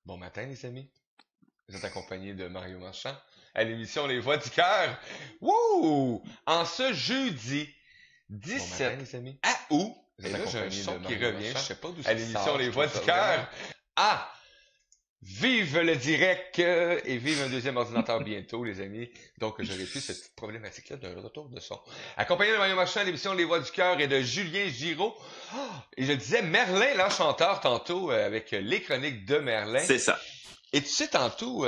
Bon matin, les amis. Vous êtes accompagnés de Mario Marchand à l'émission Les Voix du Cœur. Wouh! En ce jeudi Bon matin, 17 les amis. Août, vous êtes et là, j'ai un son qui revient, je sais pas d'où ça à l'émission Les Voix du Cœur. Ah! Vive le direct et vive un deuxième ordinateur bientôt, les amis. Donc, j'aurais pu cette petite problématique-là d'un retour de son. Accompagné de Mario Marchand à l'émission Les Voix du Cœur et de Julien Giraud. Et je disais Merlin, l'enchanteur, tantôt, avec les chroniques de Merlin. C'est ça. Et tu sais, tantôt,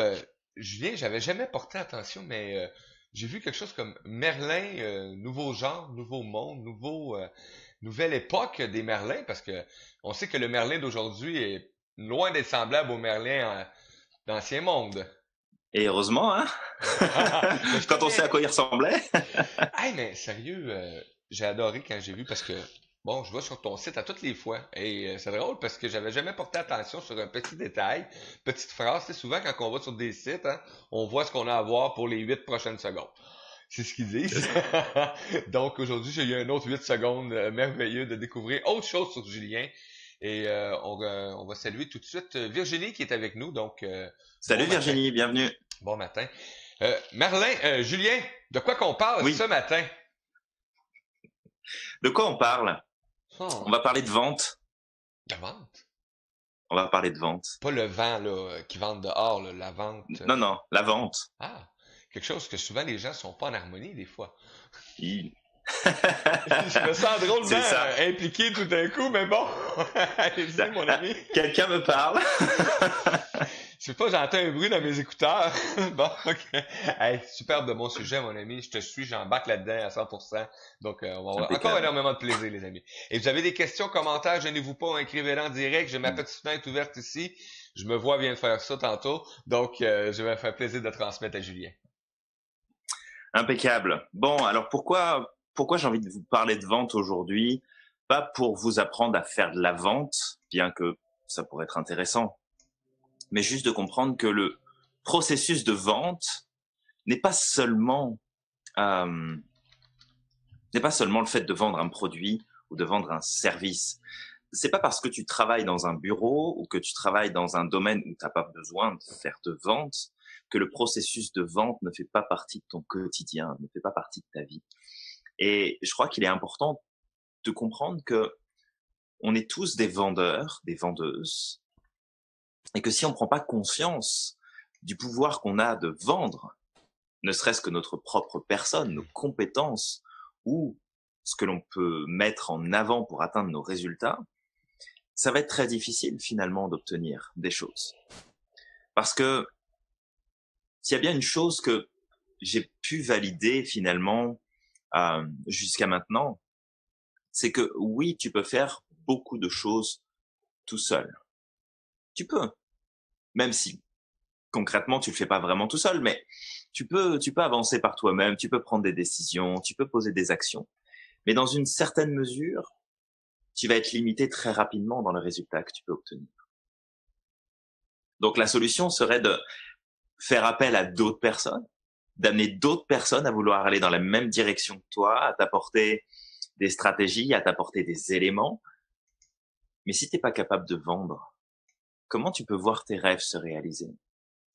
Julien, j'avais jamais porté attention, mais j'ai vu quelque chose comme Merlin, nouveau genre, nouveau monde, nouvelle époque des Merlins, parce que on sait que le Merlin d'aujourd'hui est loin d'être semblable au Merlin d'ancien monde. Et heureusement, hein? Quand on sait à quoi il ressemblait. Hey, mais sérieux, j'ai adoré quand j'ai vu, parce que bon, je vais sur ton site à toutes les fois. Et c'est drôle parce que j'avais jamais porté attention sur un petit détail, petite phrase. C'est souvent quand on va sur des sites, hein, on voit ce qu'on a à voir pour les 8 prochaines secondes. C'est ce qu'ils disent. Donc aujourd'hui, j'ai eu un autre 8 secondes merveilleux de découvrir autre chose sur Julien. Et on va saluer tout de suite Virginie qui est avec nous. Donc salut bon Virginie, bienvenue. Bon matin. Merlin, Julien, de quoi qu'on parle ce matin? De quoi on parle? On va parler de vente. De vente? On va parler de vente. Pas le vent là, qui vente dehors, là, la vente. Non, non, la vente. Ah, quelque chose que souvent les gens sont pas en harmonie des fois. Je me sens drôlement impliqué tout d'un coup, mais bon. Allez-y, mon ami. Quelqu'un me parle. Je sais pas, j'entends un bruit dans mes écouteurs. Bon, ok. Hey, superbe de bon sujet, mon ami. Je te suis, j'embarque là-dedans à 100%. Donc, on va avoir encore énormément de plaisir, les amis. Et vous avez des questions, commentaires, gênez-vous pas, écrivez-les en direct. J'ai ma petite fenêtre ouverte ici. Je me vois bien de faire ça tantôt. Donc, je vais me faire plaisir de transmettre à Julien. Impeccable. Bon, alors pourquoi j'ai envie de vous parler de vente aujourd'hui? Pas pour vous apprendre à faire de la vente, bien que ça pourrait être intéressant, mais juste de comprendre que le processus de vente n'est pas seulement le fait de vendre un produit ou de vendre un service. C'est pas parce que tu travailles dans un bureau ou que tu travailles dans un domaine où tu n'as pas besoin de faire de vente que le processus de vente ne fait pas partie de ton quotidien, ne fait pas partie de ta vie. Et je crois qu'il est important de comprendre que on est tous des vendeurs, des vendeuses, et que si on prend pas conscience du pouvoir qu'on a de vendre, ne serait-ce que notre propre personne, nos compétences ou ce que l'on peut mettre en avant pour atteindre nos résultats, ça va être très difficile finalement d'obtenir des choses. Parce que s'il y a bien une chose que j'ai pu valider finalement jusqu'à maintenant, c'est que oui, tu peux faire beaucoup de choses tout seul. Tu peux, même si concrètement tu le fais pas vraiment tout seul, mais tu peux avancer par toi-même, tu peux prendre des décisions, tu peux poser des actions, mais dans une certaine mesure, tu vas être limité très rapidement dans le résultat que tu peux obtenir. Donc la solution serait de faire appel à d'autres personnes, d'amener d'autres personnes à vouloir aller dans la même direction que toi, à t'apporter des stratégies, à t'apporter des éléments. Mais si t'es pas capable de vendre, comment tu peux voir tes rêves se réaliser?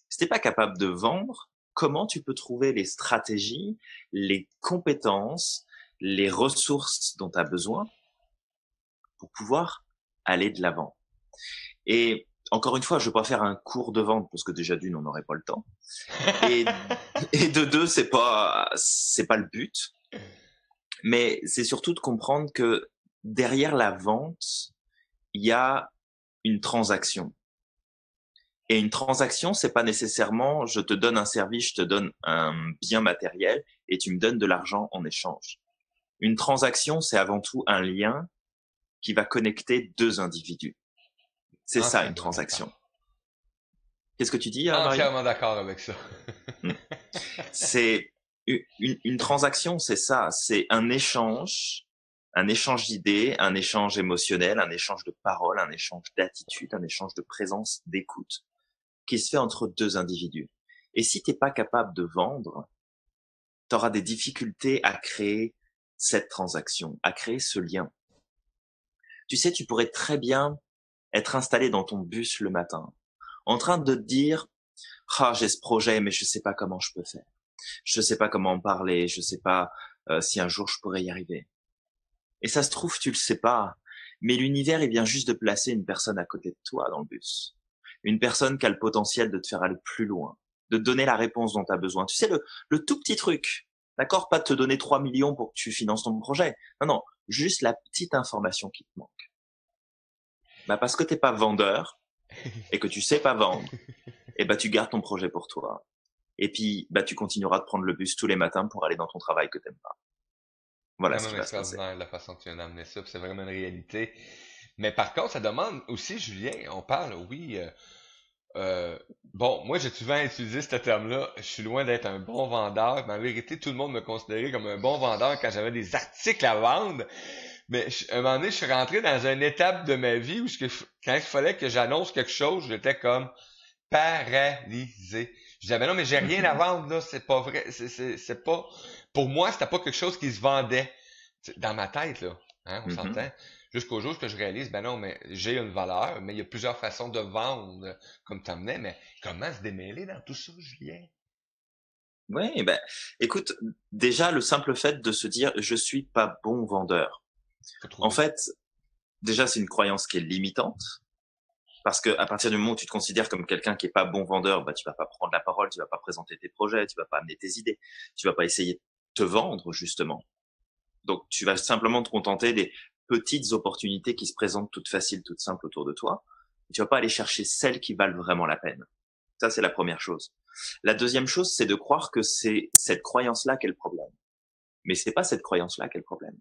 Si t'es pas capable de vendre, comment tu peux trouver les stratégies, les compétences, les ressources dont tu as besoin pour pouvoir aller de l'avant? Et encore une fois, je vais pas faire un cours de vente parce que déjà d'une, on n'aurait pas le temps. Et de deux, c'est pas le but. Mais c'est surtout de comprendre que derrière la vente, il y a une transaction. Et une transaction, c'est pas nécessairement je te donne un service, je te donne un bien matériel et tu me donnes de l'argent en échange. Une transaction, c'est avant tout un lien qui va connecter deux individus. C'est ça, une transaction. Qu'est-ce que tu dis, Mario? Entièrement d'accord avec ça. C'est une transaction, c'est ça. C'est un échange d'idées, un échange émotionnel, un échange de paroles, un échange d'attitude, un échange de présence, d'écoute, qui se fait entre deux individus. Et si t'es pas capable de vendre, t'auras des difficultés à créer cette transaction, à créer ce lien. Tu sais, tu pourrais très bien être installé dans ton bus le matin, en train de te dire, ah, j'ai ce projet, mais je sais pas comment je peux faire. Je sais pas comment en parler. Je sais pas si un jour je pourrais y arriver. Et ça se trouve, tu le sais pas. Mais l'univers, il vient juste de placer une personne à côté de toi dans le bus. Une personne qui a le potentiel de te faire aller plus loin, de te donner la réponse dont tu as besoin. Tu sais, le tout petit truc. D'accord? Pas de te donner 3 millions pour que tu finances ton projet. Non, non. Juste la petite information qui te manque. Bah, parce que t'es pas vendeur et que tu sais pas vendre, et bah, tu gardes ton projet pour toi. Et puis, bah, tu continueras de prendre le bus tous les matins pour aller dans ton travail que t'aimes pas. Voilà Quand ce qui même va se passer. extraordinaire la façon que tu viens d'amener ça, puis c'est vraiment une réalité. Mais par contre, ça demande aussi, Julien, on parle, oui, bon, moi j'ai souvent utilisé ce terme-là, je suis loin d'être un bon vendeur, mais en vérité, tout le monde me considérait comme un bon vendeur quand j'avais des articles à vendre. Mais un moment donné, je suis rentré dans une étape de ma vie où quand il fallait que j'annonce quelque chose, j'étais comme paralysé. Je disais, ben non, mais j'ai rien à vendre, là, c'est pas vrai, c'est pas, pour moi, c'était pas quelque chose qui se vendait. Dans ma tête, là, hein, on Mhm. s'entend. Jusqu'au jour que je réalise, ben non, mais j'ai une valeur, mais il y a plusieurs façons de vendre, comme tu amenais, mais comment se démêler dans tout ça, Julien? Oui, ben, écoute, déjà, le simple fait de se dire, je suis pas bon vendeur. Faut En trouver. fait, déjà, c'est une croyance qui est limitante. Parce que à partir du moment où tu te considères comme quelqu'un qui est pas bon vendeur, bah, tu vas pas prendre la parole, tu vas pas présenter tes projets, tu vas pas amener tes idées, tu vas pas essayer de te vendre, justement. Donc, tu vas simplement te contenter des petites opportunités qui se présentent toutes faciles, toutes simples autour de toi. Tu vas pas aller chercher celles qui valent vraiment la peine. Ça, c'est la première chose. La deuxième chose, c'est de croire que c'est cette croyance-là qui est le problème. Mais c'est pas cette croyance-là qui est le problème.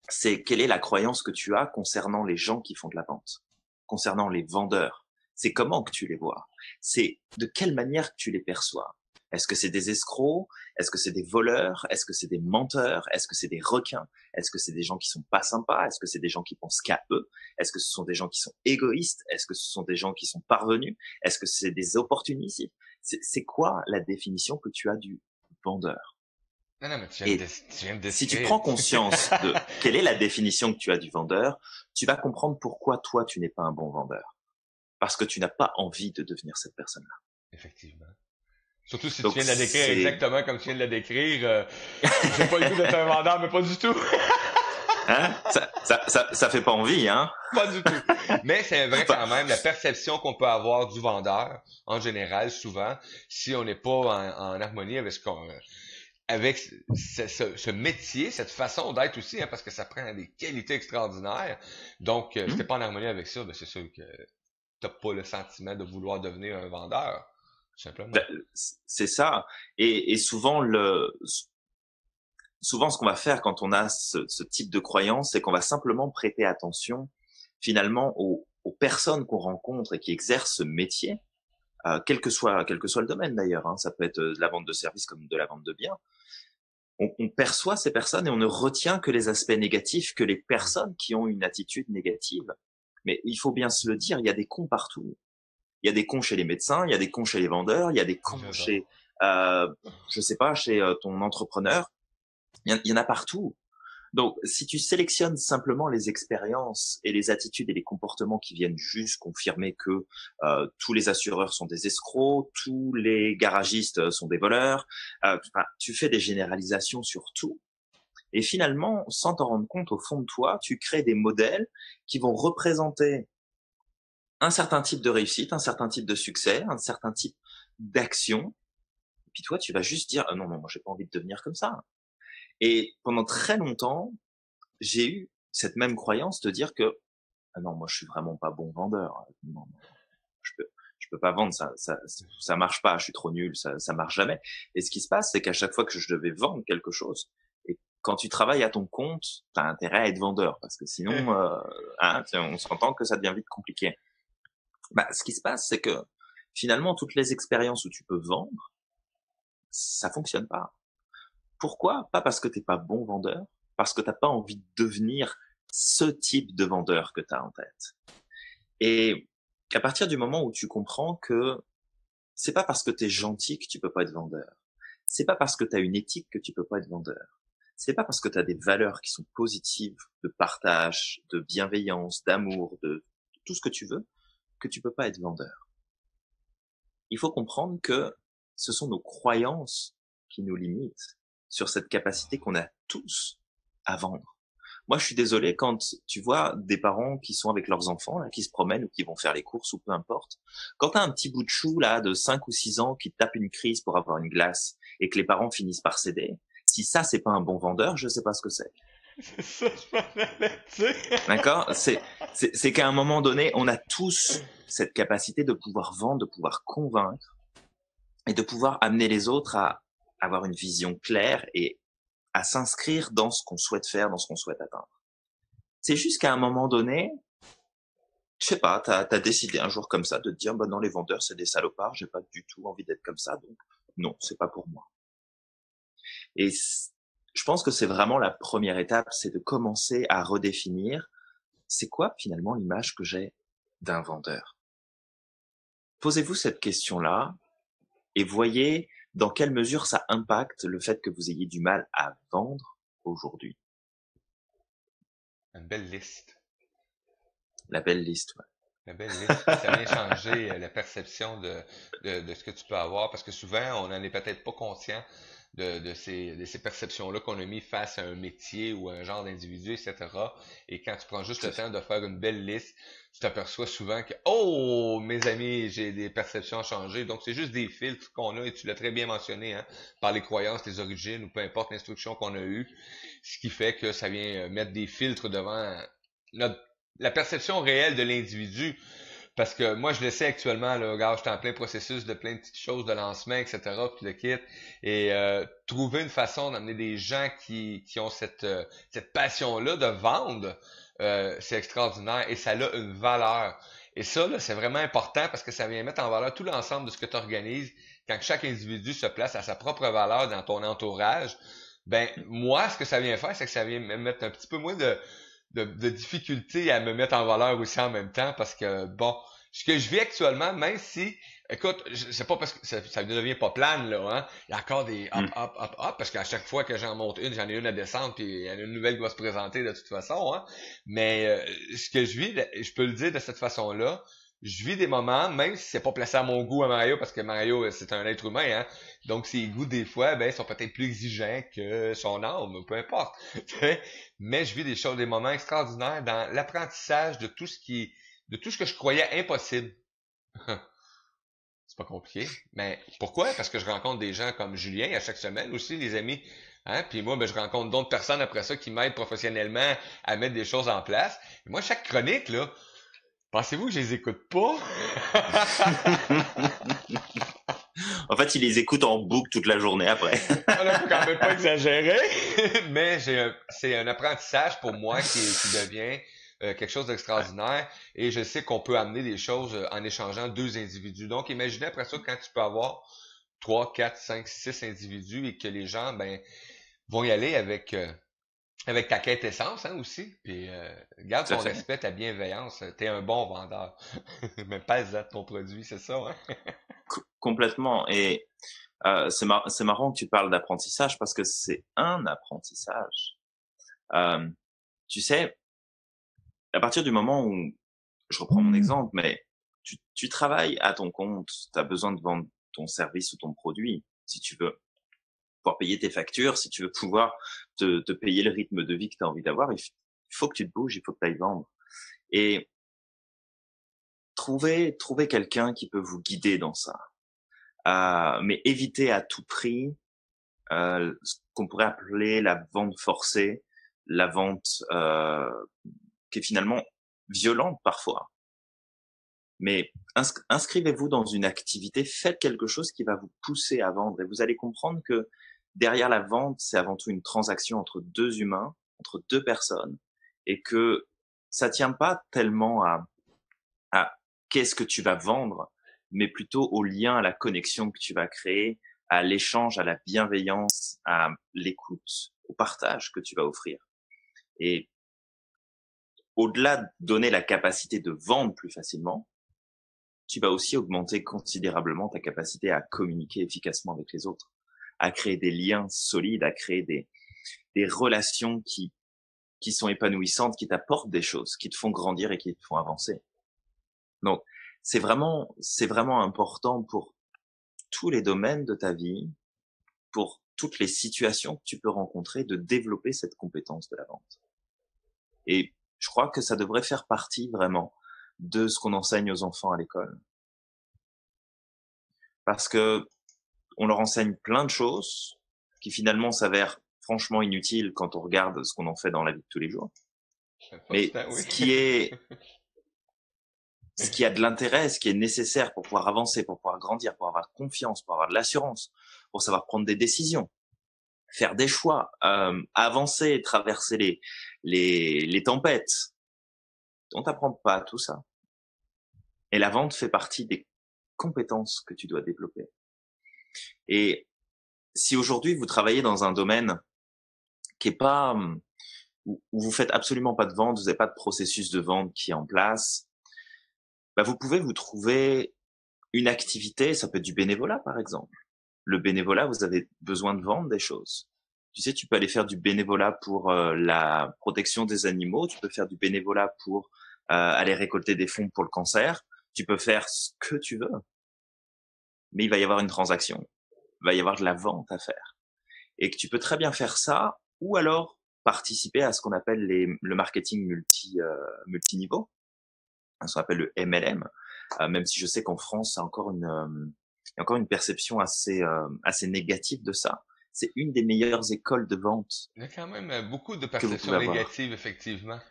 C'est quelle est la croyance que tu as concernant les gens qui font de la vente, concernant les vendeurs. C'est comment que tu les vois. C'est de quelle manière que tu les perçois. Est-ce que c'est des escrocs? Est-ce que c'est des voleurs? Est-ce que c'est des menteurs? Est-ce que c'est des requins? Est-ce que c'est des gens qui sont pas sympas? Est-ce que c'est des gens qui pensent qu'à eux? Est-ce que ce sont des gens qui sont égoïstes? Est-ce que ce sont des gens qui sont parvenus? Est-ce que c'est des opportunistes? C'est quoi la définition que tu as du vendeur? Non, non, mais Et tu viens de si tu décrire. prends conscience de quelle est la définition que tu as du vendeur, tu vas comprendre pourquoi toi, tu n'es pas un bon vendeur. Parce que tu n'as pas envie de devenir cette personne-là. Effectivement. Surtout si tu Donc, viens de la décrire c'est... exactement comme tu viens de la décrire, j'ai pas le goût d'être un vendeur, mais pas du tout. Hein? Ça fait pas envie, hein? Pas du tout. Mais c'est vrai Enfin, quand même, la perception qu'on peut avoir du vendeur, en général, souvent, si on n'est pas en harmonie avec avec ce métier, cette façon d'être aussi, hein, parce que ça prend des qualités extraordinaires. Donc, si t'es hmm, pas en harmonie avec ça, ben c'est sûr que t'as pas le sentiment de vouloir devenir un vendeur, tout simplement. ben, c'est ça. Et souvent, ce qu'on va faire quand on a ce type de croyance, c'est qu'on va simplement prêter attention, finalement, aux personnes qu'on rencontre et qui exercent ce métier, quel que soit le domaine d'ailleurs, hein, ça peut être de la vente de services comme de la vente de biens. On perçoit ces personnes et on ne retient que les aspects négatifs, que les personnes qui ont une attitude négative. Mais il faut bien se le dire, il y a des cons partout. Il y a des cons chez les médecins, il y a des cons chez les vendeurs, il y a des cons J'adore. chez, je sais pas, chez ton entrepreneur. Il y en a partout. Donc, si tu sélectionnes simplement les expériences et les attitudes et les comportements qui viennent juste confirmer que tous les assureurs sont des escrocs, tous les garagistes sont des voleurs, enfin, tu fais des généralisations sur tout. Et finalement, sans t'en rendre compte, au fond de toi, tu crées des modèles qui vont représenter un certain type de réussite, un certain type de succès, un certain type d'action. Et puis toi, tu vas juste dire, ah non, non, moi, j'ai pas envie de devenir comme ça. Et pendant très longtemps, j'ai eu cette même croyance de dire que ah non, moi je suis vraiment pas bon vendeur. Non, non, je peux pas vendre, ça marche pas, je suis trop nul, ça marche jamais. Et ce qui se passe, c'est qu'à chaque fois que je devais vendre quelque chose, et quand tu travailles à ton compte, t'as intérêt à être vendeur, parce que sinon, hein, on se entend que ça devient vite compliqué. Bah, ce qui se passe, c'est que finalement, toutes les expériences où tu peux vendre, ça fonctionne pas. Pourquoi? Pas parce que t'es pas bon vendeur, parce que t'as pas envie de devenir ce type de vendeur que tu as en tête. Et à partir du moment où tu comprends que c'est pas parce que tu es gentil que tu peux pas être vendeur. C'est pas parce que tu as une éthique que tu peux pas être vendeur. C'est pas parce que tu as des valeurs qui sont positives, de partage, de bienveillance, d'amour, de tout ce que tu veux, que tu peux pas être vendeur. il faut comprendre que ce sont nos croyances qui nous limitent sur cette capacité qu'on a tous à vendre. Moi, je suis désolé quand tu vois des parents qui sont avec leurs enfants, là, qui se promènent ou qui vont faire les courses ou peu importe. Quand tu as un petit bout de chou là de 5 ou 6 ans qui tape une crise pour avoir une glace et que les parents finissent par céder, si ça, c'est pas un bon vendeur, je sais pas ce que c'est. C'est ça, je m'en allais dire. D'accord? C'est qu'à un moment donné, on a tous cette capacité de pouvoir vendre, de pouvoir convaincre et de pouvoir amener les autres à avoir une vision claire et à s'inscrire dans ce qu'on souhaite faire, dans ce qu'on souhaite atteindre. C'est juste qu'à un moment donné, je sais pas, t'as décidé un jour comme ça de te dire, bah non, les vendeurs, c'est des salopards, j'ai pas du tout envie d'être comme ça, donc non, c'est pas pour moi. Et je pense que c'est vraiment la première étape, c'est de commencer à redéfinir, c'est quoi finalement l'image que j'ai d'un vendeur? Posez-vous cette question-là et voyez dans quelle mesure ça impacte le fait que vous ayez du mal à vendre aujourd'hui. Une belle liste. La belle liste, ouais. La belle liste. Ça vient changer la perception de ce que tu peux avoir, parce que souvent, on n'en est peut-être pas conscient de ces perceptions-là qu'on a mis face à un métier ou à un genre d'individu, etc. Et quand tu prends juste le temps de faire une belle liste, tu t'aperçois souvent que, oh, mes amis, j'ai des perceptions à changer. Donc, c'est juste des filtres qu'on a, et tu l'as très bien mentionné, hein, par les croyances, les origines, ou peu importe l'instruction qu'on a eue, ce qui fait que ça vient mettre des filtres devant la perception réelle de l'individu. Parce que moi, je le sais actuellement, là, regarde, je suis en plein processus de plein de petites choses de lancement, etc., puis le kit. Et trouver une façon d'amener des gens qui ont cette passion-là de vendre, c'est extraordinaire et ça a une valeur. Et ça, là, c'est vraiment important parce que ça vient mettre en valeur tout l'ensemble de ce que tu organises. Quand chaque individu se place à sa propre valeur dans ton entourage, ben moi, ce que ça vient faire, c'est que ça vient me mettre un petit peu moins de difficulté à me mettre en valeur aussi en même temps parce que, bon, ce que je vis actuellement, même si, écoute, c'est pas parce que ça ne devient pas plane, là, hein. Il y a encore des hop, parce qu'à chaque fois que j'en monte une, j'en ai une à descendre, puis il y en a une nouvelle qui va se présenter de toute façon, hein. Mais ce que je vis, je peux le dire de cette façon-là, je vis des moments, même si c'est pas placé à mon goût à Mario, parce que Mario, c'est un être humain, hein. Donc ses goûts, des fois, ben, sont peut-être plus exigeants que son âme, peu importe. Mais je vis des moments extraordinaires dans l'apprentissage de de tout ce que je croyais impossible. C'est pas compliqué. Mais pourquoi? Parce que je rencontre des gens comme Julien à chaque semaine aussi, les amis. Hein? Puis moi, ben, je rencontre d'autres personnes après ça qui m'aident professionnellement à mettre des choses en place. Et moi, chaque chronique, là, pensez-vous que je les écoute pas? En fait, il les écoute en boucle toute la journée après. Voilà, faut quand même pas exagérer. Mais c'est un apprentissage pour moi qui devient quelque chose d'extraordinaire. Et je sais qu'on peut amener des choses en échangeant deux individus. Donc, imaginez après ça quand tu peux avoir 3, 4, 5, 6 individus et que les gens ben vont y aller avec ta quête essence hein, aussi. Puis garde ton respect, ta bienveillance. T'es un bon vendeur. Mais pèse ton produit, c'est ça, hein? Complètement. Et c'est marrant que tu parles d'apprentissage parce que c'est un apprentissage. Tu sais, à partir du moment où, je reprends mon exemple, mais tu travailles à ton compte, tu as besoin de vendre ton service ou ton produit, si tu veux pouvoir payer tes factures, si tu veux pouvoir te payer le rythme de vie que tu as envie d'avoir, il faut que tu te bouges, il faut que tu ailles vendre. Et trouver quelqu'un qui peut vous guider dans ça. Mais éviter à tout prix ce qu'on pourrait appeler la vente forcée, la vente qui est finalement violente parfois. Mais inscrivez-vous dans une activité, faites quelque chose qui va vous pousser à vendre et vous allez comprendre que derrière la vente, c'est avant tout une transaction entre deux humains, entre deux personnes et que ça tient pas tellement à qu'est-ce que tu vas vendre, mais plutôt au lien, à la connexion que tu vas créer, à l'échange, à la bienveillance, à l'écoute, au partage que tu vas offrir. Et au-delà de donner la capacité de vendre plus facilement, tu vas aussi augmenter considérablement ta capacité à communiquer efficacement avec les autres, à créer des liens solides, à créer des relations qui sont épanouissantes, qui t'apportent des choses, qui te font grandir et qui te font avancer. Donc, c'est vraiment important pour tous les domaines de ta vie, pour toutes les situations que tu peux rencontrer, de développer cette compétence de la vente. Et je crois que ça devrait faire partie vraiment de ce qu'on enseigne aux enfants à l'école. Parce que on leur enseigne plein de choses qui finalement s'avèrent franchement inutiles quand on regarde ce qu'on en fait dans la vie de tous les jours. Mais ce qui a de l'intérêt, ce qui est nécessaire pour pouvoir avancer, pour pouvoir grandir, pour avoir confiance, pour avoir de l'assurance, pour savoir prendre des décisions, faire des choix, avancer, traverser les tempêtes. On t'apprend pas tout ça. Et la vente fait partie des compétences que tu dois développer. Et si aujourd'hui vous travaillez dans un domaine qui est pas, où vous faites absolument pas de vente, vous n'avez pas de processus de vente qui est en place, bah vous pouvez vous trouver une activité, ça peut être du bénévolat par exemple. Le bénévolat, vous avez besoin de vendre des choses. Tu sais, tu peux aller faire du bénévolat pour la protection des animaux, tu peux faire du bénévolat pour aller récolter des fonds pour le cancer, tu peux faire ce que tu veux. Mais il va y avoir une transaction, il va y avoir de la vente à faire. Et que tu peux très bien faire ça, ou alors participer à ce qu'on appelle le marketing multiniveau, ce qu'on appelle le MLM, même si je sais qu'en France, il y a encore une perception assez négative de ça. C'est une des meilleures écoles de vente. Il y a quand même beaucoup de perceptions négatives, effectivement.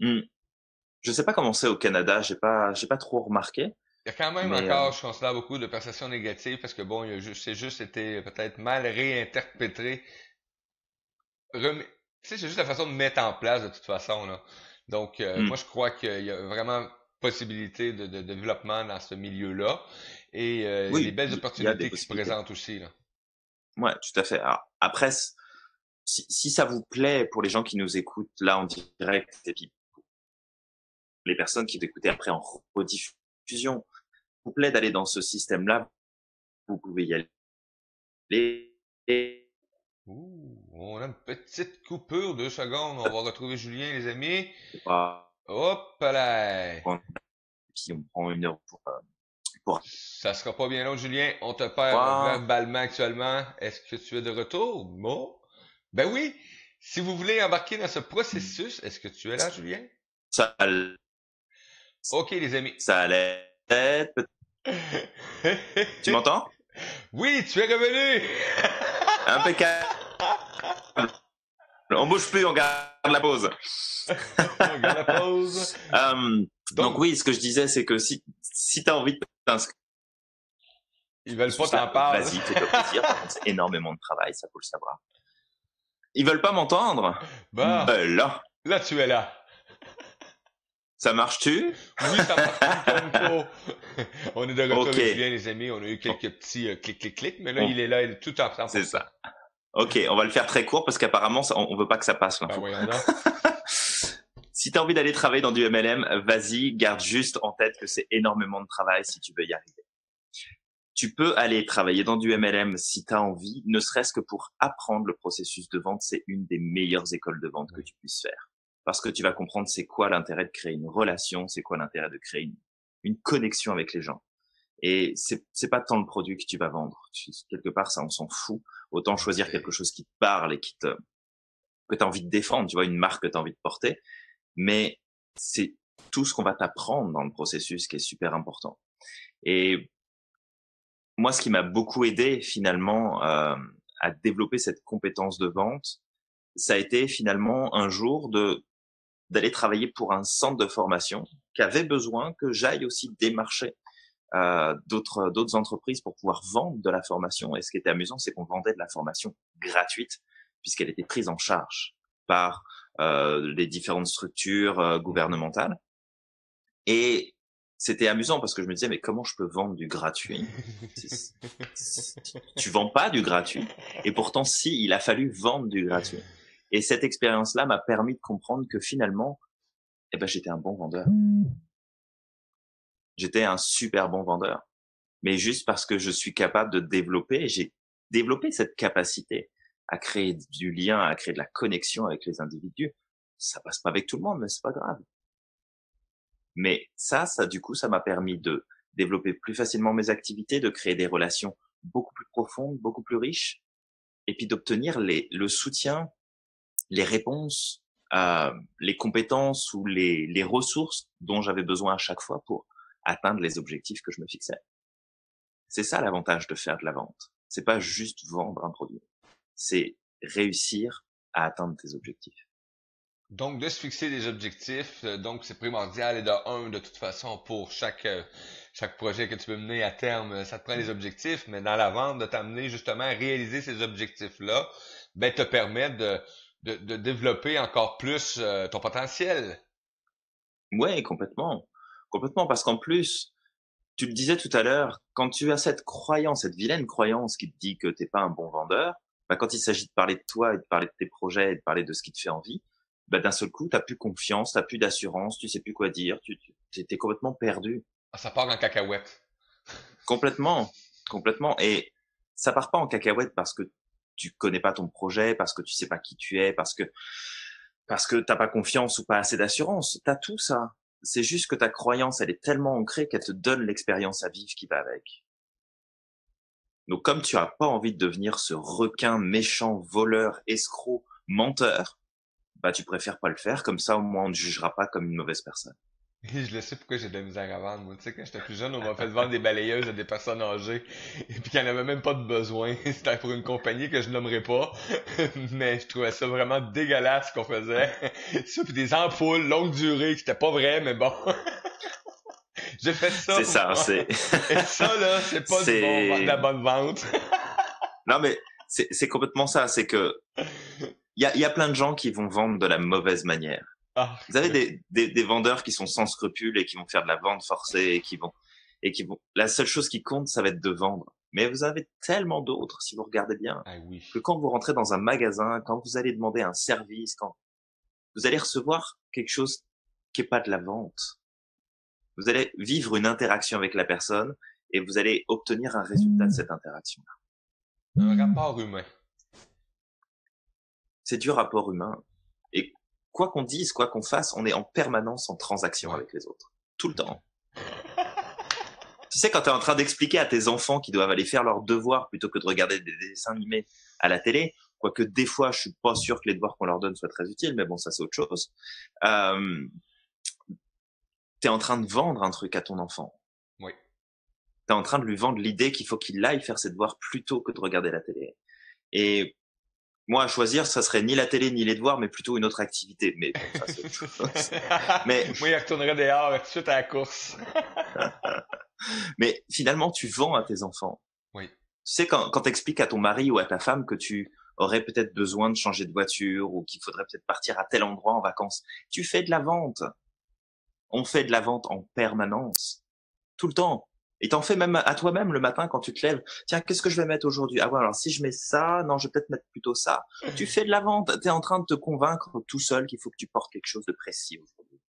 Je sais pas comment c'est au Canada, j'ai pas trop remarqué. Il y a quand même encore, je considère, beaucoup de perceptions négatives parce que bon, c'est juste été peut-être mal réinterprété. Tu sais, c'est juste la façon de mettre en place de toute façon, là. Donc, moi, je crois qu'il y a vraiment possibilité de développement dans ce milieu-là et oui, des belles opportunités qui se présentent aussi, là. Ouais, tout à fait. Alors, après, si ça vous plaît, pour les gens qui nous écoutent là en direct, et puis les personnes qui t'écoutaient après en rediffusion, vous plaît d'aller dans ce système-là, vous pouvez y aller. Ouh, on a une petite coupure, 2 secondes, on va retrouver Julien, les amis. Hop là! Puis on prend une heure pour... Ça sera pas bien long, Julien. On te perd verbalement actuellement. Est-ce que tu es de retour? Bon. Ben oui. Si vous voulez embarquer dans ce processus, est-ce que tu es là, Julien? Ok, les amis. Ça allait être... Tu m'entends? Oui, tu es revenu! Impeccable. On bouge plus, on garde la pause. On garde la pause. Donc oui, ce que je disais, c'est que si tu as envie de t'inscrire, ils veulent pas t'en parler. Vas-y, fais-toi plaisir. C'est énormément de travail, ça faut le savoir. Ils veulent pas m'entendre? Bah, là, tu es là. Ça marche-tu? Oui, ça marche comme il faut. On est de retour avec Julien, les amis. On a eu quelques petits clic, mais là, il est là, il est tout en 100%. C'est ça. Ok, on va le faire très court parce qu'apparemment, on veut pas que ça passe. Ben voyons donc. Si tu as envie d'aller travailler dans du MLM, vas-y, garde juste en tête que c'est énormément de travail si tu veux y arriver. Tu peux aller travailler dans du MLM si tu as envie, ne serait-ce que pour apprendre le processus de vente. C'est une des meilleures écoles de vente que tu puisses faire. Parce que tu vas comprendre c'est quoi l'intérêt de créer une relation, c'est quoi l'intérêt de créer une connexion avec les gens. Et c'est pas tant le produit que tu vas vendre. Quelque part, ça, on s'en fout. Autant choisir quelque chose qui te parle et que t'as envie de défendre, tu vois, une marque que t'as envie de porter. Mais c'est tout ce qu'on va t'apprendre dans le processus qui est super important. Et moi, ce qui m'a beaucoup aidé finalement à développer cette compétence de vente, ça a été finalement un jour d'aller travailler pour un centre de formation qui avait besoin que j'aille aussi démarcher d'autres entreprises pour pouvoir vendre de la formation. Et ce qui était amusant, c'est qu'on vendait de la formation gratuite puisqu'elle était prise en charge par les différentes structures gouvernementales. Et c'était amusant parce que je me disais, mais comment je peux vendre du gratuit? Tu vends pas du gratuit. Et pourtant, si, il a fallu vendre du gratuit. Et cette expérience-là m'a permis de comprendre que finalement, j'étais un bon vendeur. J'étais un super bon vendeur. Mais juste parce que je suis capable de développer, j'ai développé cette capacité à créer du lien, à créer de la connexion avec les individus. Ça passe pas avec tout le monde, mais c'est pas grave. Mais ça du coup, ça m'a permis de développer plus facilement mes activités, de créer des relations beaucoup plus profonde, beaucoup plus riche, et puis d'obtenir le soutien, les réponses, les compétences ou les ressources dont j'avais besoin à chaque fois pour atteindre les objectifs que je me fixais. C'est ça l'avantage de faire de la vente. C'est pas juste vendre un produit. C'est réussir à atteindre tes objectifs. Donc, de se fixer des objectifs, donc c'est primordial et de toute façon, pour chaque projet que tu veux mener à terme, ça te prend des objectifs, mais dans la vente, de t'amener justement à réaliser ces objectifs-là, ben, te permet de développer encore plus ton potentiel. Ouais, complètement. Complètement, parce qu'en plus, tu le disais tout à l'heure, quand tu as cette croyance, cette vilaine croyance qui te dit que t'es pas un bon vendeur, bah, quand il s'agit de parler de toi et de parler de tes projets et de parler de ce qui te fait envie, bah, d'un seul coup, t'as plus confiance, t'as plus d'assurance, tu sais plus quoi dire, t'es complètement perdu. Ah, ça part en cacahuète. Complètement, complètement. Et ça part pas en cacahuète parce que tu connais pas ton projet, parce que tu sais pas qui tu es, parce que t'as pas confiance ou pas assez d'assurance. T'as tout ça. C'est juste que ta croyance, elle est tellement ancrée qu'elle te donne l'expérience à vivre qui va avec. Donc, comme tu as pas envie de devenir ce requin méchant, voleur, escroc, menteur, bah, tu préfères pas le faire. Comme ça, au moins, on ne jugera pas comme une mauvaise personne. Et je le sais pourquoi j'ai de la misère à vendre. Moi, tu sais, quand j'étais plus jeune, on m'a fait vendre des balayeuses à des personnes âgées. Et puis qu'il n'y en avait même pas de besoin. C'était pour une compagnie que je nommerai pas. Mais je trouvais ça vraiment dégueulasse ce qu'on faisait. Ça, puis des ampoules longue durée, qui c'était pas vrai, mais bon. J'ai fait ça. C'est ça, c'est... Et ça, là, c'est pas de la bonne vente. Non, mais c'est complètement ça. C'est que il y a plein de gens qui vont vendre de la mauvaise manière. Ah, Vous avez des vendeurs qui sont sans scrupules et qui vont faire de la vente forcée et qui vont, la seule chose qui compte, ça va être de vendre. Mais vous avez tellement d'autres, si vous regardez bien, ah oui. que quand vous rentrez dans un magasin, quand vous allez demander un service, quand vous allez recevoir quelque chose qui est pas de la vente. Vous allez vivre une interaction avec la personne et vous allez obtenir un résultat de cette interaction. Un rapport humain. C'est du rapport humain. Et quoi qu'on dise, quoi qu'on fasse, on est en permanence en transaction avec les autres. Tout le temps. Tu sais, quand tu es en train d'expliquer à tes enfants qu'ils doivent aller faire leurs devoirs plutôt que de regarder des dessins animés à la télé, quoique des fois, je suis pas sûr que les devoirs qu'on leur donne soient très utiles, mais bon, ça c'est autre chose. T'es en train de vendre un truc à ton enfant. Oui. T'es en train de lui vendre l'idée qu'il faut qu'il aille faire ses devoirs plutôt que de regarder la télé. Et moi, à choisir, ça serait ni la télé ni les devoirs, mais plutôt une autre activité. Mais bon, ça c'est autre chose. Mais moi, il retournerait dehors tout de suite à la course. Mais finalement, tu vends à tes enfants. Oui. Tu sais, quand t'expliques à ton mari ou à ta femme que tu aurais peut-être besoin de changer de voiture ou qu'il faudrait peut-être partir à tel endroit en vacances, tu fais de la vente. On fait de la vente en permanence. Tout le temps. Et t'en fais même à toi-même le matin quand tu te lèves. Tiens, qu'est-ce que je vais mettre aujourd'hui? Ah ouais, alors si je mets ça, non, je vais peut-être mettre plutôt ça. Tu fais de la vente. T'es en train de te convaincre tout seul qu'il faut que tu portes quelque chose de précis aujourd'hui.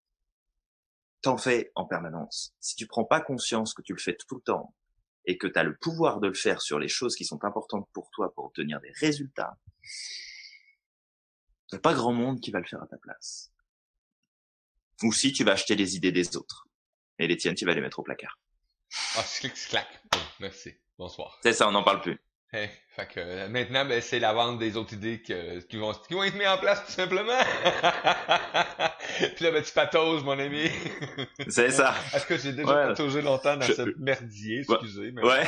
T'en fais en permanence. Si tu prends pas conscience que tu le fais tout le temps et que tu as le pouvoir de le faire sur les choses qui sont importantes pour toi pour obtenir des résultats, il n'y a pas grand monde qui va le faire à ta place. Ou si tu vas acheter les idées des autres. Et les tiennes, tu vas les mettre au placard. Ah, clac. Bon, merci. Bonsoir. C'est ça, on n'en parle plus. Hey, fait que maintenant, ben, c'est la vente des autres idées qui vont être mises en place tout simplement. Puis là, ben, tu patauges, mon ami. C'est ça. Est-ce que j'ai déjà pataugé longtemps dans ce merdier, excusez. Mais... Ouais.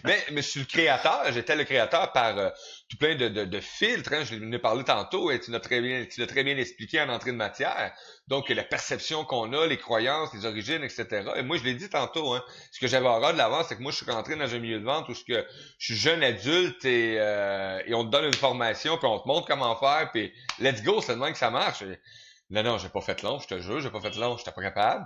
mais je suis le créateur, j'étais le créateur par tout plein de filtres, hein. Je l'en ai parlé tantôt et tu l'as très bien expliqué en entrée de matière. Donc, la perception qu'on a, les croyances, les origines, etc. Et moi, je l'ai dit tantôt, hein. Ce que j'avais horreur de la vente, c'est que moi, je suis rentré dans un milieu de vente où je suis jeune adulte et on te donne une formation, puis on te montre comment faire, puis let's go, c'est de même que ça marche. Et, non, j'ai pas fait long, je te jure, j'ai pas fait long, j'étais pas capable.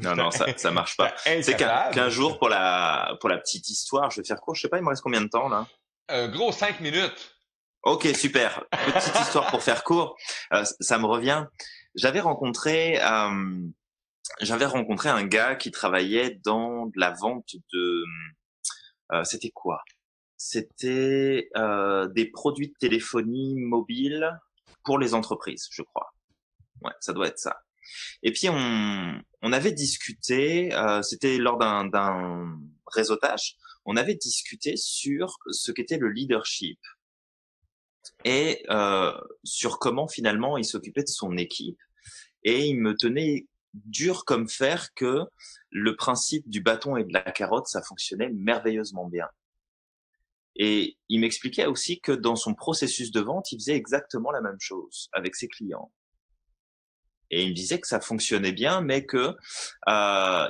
Non, ça marche pas. C'est qu'un jour, pour la petite histoire, je vais faire court, je sais pas, il me reste combien de temps, là? Gros, 5 minutes. Ok, super. Petite histoire pour faire court. Ça me revient. J'avais rencontré un gars qui travaillait dans de la vente de... c'était quoi? C'était des produits de téléphonie mobile pour les entreprises, je crois. Ouais, ça doit être ça. Et puis on avait discuté, c'était lors d'un réseautage, on avait discuté sur ce qu'était le leadership et sur comment finalement il s'occupait de son équipe. Et il me tenait dur comme fer que le principe du bâton et de la carotte, ça fonctionnait merveilleusement bien. Et il m'expliquait aussi que dans son processus de vente, il faisait exactement la même chose avec ses clients. Et il me disait que ça fonctionnait bien, mais que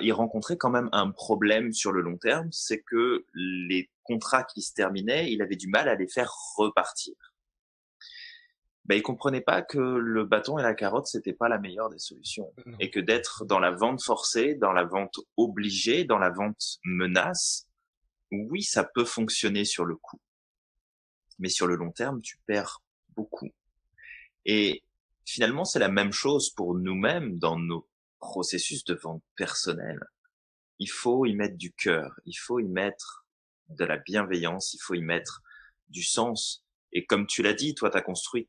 il rencontrait quand même un problème sur le long terme, c'est que les contrats qui se terminaient, il avait du mal à les faire repartir. Il comprenait pas que le bâton et la carotte, c'était pas la meilleure des solutions. Non. Et que d'être dans la vente forcée, dans la vente obligée, dans la vente menace, oui, ça peut fonctionner sur le coup. Mais sur le long terme, tu perds beaucoup. Et finalement, c'est la même chose pour nous-mêmes dans nos processus de vente personnelle. Il faut y mettre du cœur, il faut y mettre de la bienveillance, il faut y mettre du sens. Et comme tu l'as dit, toi, tu as construit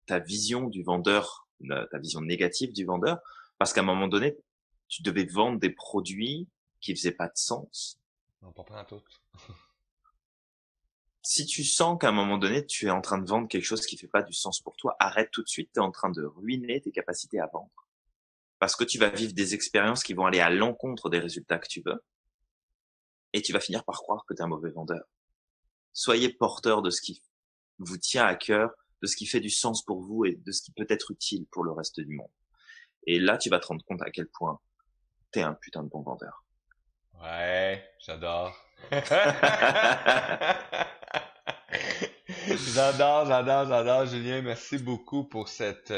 ta vision du vendeur, ta vision négative du vendeur, parce qu'à un moment donné, tu devais vendre des produits qui faisaient pas de sens. Non, pas tout. Si tu sens qu'à un moment donné, tu es en train de vendre quelque chose qui fait pas du sens pour toi, arrête tout de suite, tu es en train de ruiner tes capacités à vendre. Parce que tu vas vivre des expériences qui vont aller à l'encontre des résultats que tu veux, et tu vas finir par croire que tu es un mauvais vendeur. Soyez porteur de ce qui vous tient à cœur, de ce qui fait du sens pour vous et de ce qui peut être utile pour le reste du monde. Et là, tu vas te rendre compte à quel point t'es un putain de bon vendeur. Ouais, j'adore. J'adore, Julien. Merci beaucoup pour cette...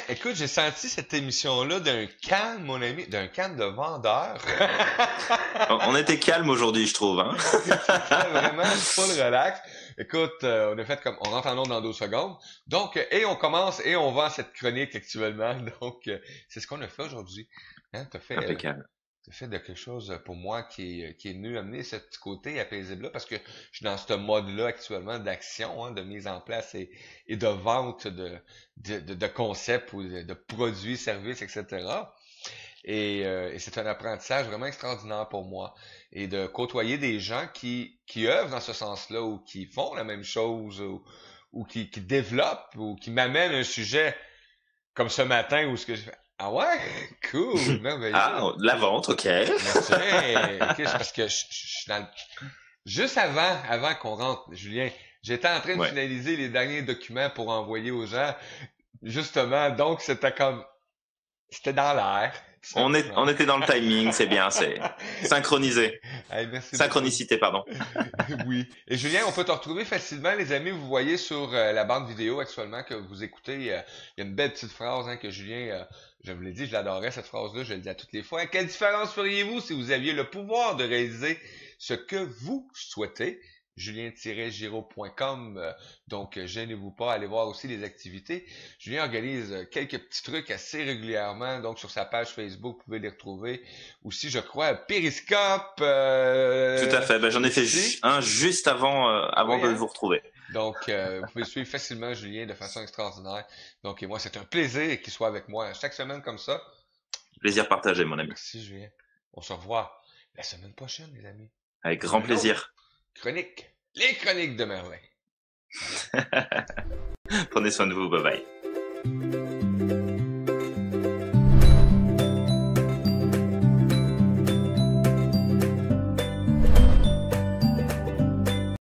écoute, j'ai senti cette émission-là d'un calme, mon ami, d'un calme de vendeur. On était calme aujourd'hui, je trouve. Hein? Vraiment, full relax. Écoute, on a fait comme, on rentre en ordre dans 12 secondes. Donc, et on commence et on vend cette chronique actuellement. Donc, c'est ce qu'on a fait aujourd'hui. Hein, t'as fait de quelque chose pour moi qui est venu amener ce petit côté apaisible-là parce que je suis dans ce mode-là actuellement d'action, hein, de mise en place et de vente de concepts ou de produits, services, etc. Et c'est un apprentissage vraiment extraordinaire pour moi. Et de côtoyer des gens qui œuvrent dans ce sens-là ou qui font la même chose ou qui développent ou qui m'amènent un sujet comme ce matin où ce que je fais. Ah ouais? Cool, merveilleux. Ah, de la vente, ok. Merci. Ok, c'est parce que je suis dans le... Juste avant qu'on rentre, Julien, j'étais en train de finaliser les derniers documents pour envoyer aux gens. Justement, donc c'était dans l'air. On était dans le timing, c'est bien, c'est synchronisé. Hey, merci Synchronicité, pardon. Oui. Et Julien, on peut te retrouver facilement, les amis. Vous voyez sur la bande vidéo actuellement que vous écoutez, il y a une belle petite phrase hein, que Julien, je vous l'ai dit, je l'adorais cette phrase-là, je le dis à toutes les fois. Quelle différence feriez-vous si vous aviez le pouvoir de réaliser ce que vous souhaitez? julien-giraud.com. Donc, gênez-vous pas, allez voir aussi les activités. Julien organise quelques petits trucs assez régulièrement. Donc, sur sa page Facebook, vous pouvez les retrouver. Aussi, je crois, Periscope. Tout à fait. J'en ai fait un juste avant de vous retrouver. Donc, vous pouvez suivre facilement Julien de façon extraordinaire. Donc, et moi, c'est un plaisir qu'il soit avec moi chaque semaine comme ça. Plaisir partagé, mon ami. Merci, Julien. On se revoit la semaine prochaine, les amis. Avec grand plaisir. Les chroniques de Merlin. Prenez soin de vous, bye bye.